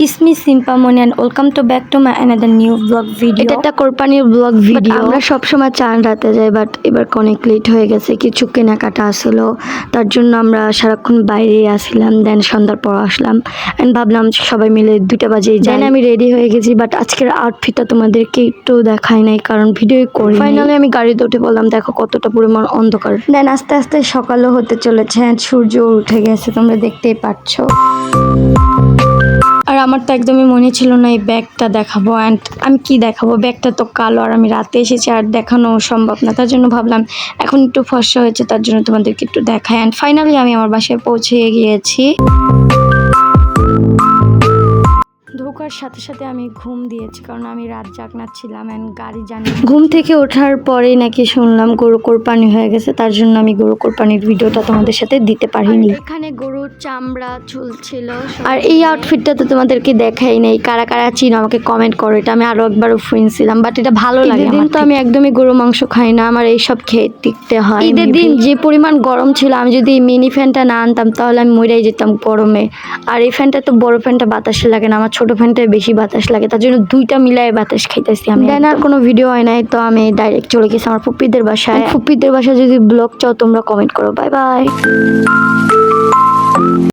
It's me Simpa Moni and welcome to back to my another new vlog video. এটা একটা কোরবানির vlog video. আমরা সব সময় চাঁদ রাতে যাই, বাট এবার অনেক লেট হয়ে গেছে, কিছু কেনাকাটা আসলো, তার জন্য আমরা সারাক্ষণ বাইরে আসছিলাম। দেন সন্ধ্যার পর আসলাম এন্ড ভাবলাম সবাই মিলে 2টা বাজে যাই। আমি রেডি হয়ে গেছি, বাট আজকের আউটফিটটা তোমাদেরকে একটু দেখাই নাই কারণ ভিডিও করি। ফাইনালি আমি গাড়িতে উঠে বললাম দেখো কতটা পরিমাণ অন্ধকার। দেন আস্তে আস্তে সকালও হতে চলেছে, সূর্য উঠে গেছে, তোমরা দেখতেই পাচ্ছ। আর আমার তো একদমই মনে ছিল না এই ব্যাগটা দেখাবো, অ্যান্ড আমি কি দেখাবো, ব্যাগটা তো কালো আর আমি রাতে এসেছি আর দেখানো সম্ভব না। তার জন্য ভাবলাম এখন একটু ফর্সা হয়েছে, তার জন্য তোমাদেরকে একটু দেখাই। অ্যান্ড ফাইনালি আমি আমার বাসায় পৌঁছে গিয়েছি। ঢোকার সাথে সাথে আমি ঘুম দিয়েছি কারণ আমি রাত জাগনা ছিলাম অ্যান্ড গাড়ি জানি। ঘুম থেকে ওঠার পরেই নাকি শুনলাম গরু কোরবানি হয়ে গেছে, তার জন্য আমি গরু কোরবানির ভিডিওটা তোমাদের সাথে দিতে পারিনি। এখানে গরুর চামড়া ঝুলছিল আর এই আউটফিটটা তো তোমাদেরকে দেখাই নেই। কারা কারা চিনো আমাকে কমেন্ট করো, এটা আমি আরো একবার শুনছিলাম, বাট এটা ভালো লাগে। ঈদের দিন তো আমি একদমই গরু মাংস খাই না, আমার এইসব খেয়ে টিকতে হয়। ঈদের দিন যে পরিমাণ গরম ছিল, আমি যদি মিনি ফ্যানটা না আনতাম তাহলে আমি মরেই যেতাম গরমে। আর এই ফ্যানটা তো বড় ফ্যানটা বাতাসে লাগে না, আমার ছোট ফ্যানটায় বেশি বাতাস লাগে, তার জন্য 2টা মিলায় বাতাস খাইতেছি আমি। দেন আর কোনো ভিডিও হয় নাই, তো আমি ডাইরেক্ট চলে গেছি আমার ফুপ্পিদের বাসায়। ফুপ্পিদের বাসায় যদি ব্লগ চাও তোমরা কমেন্ট করো। Bye bye.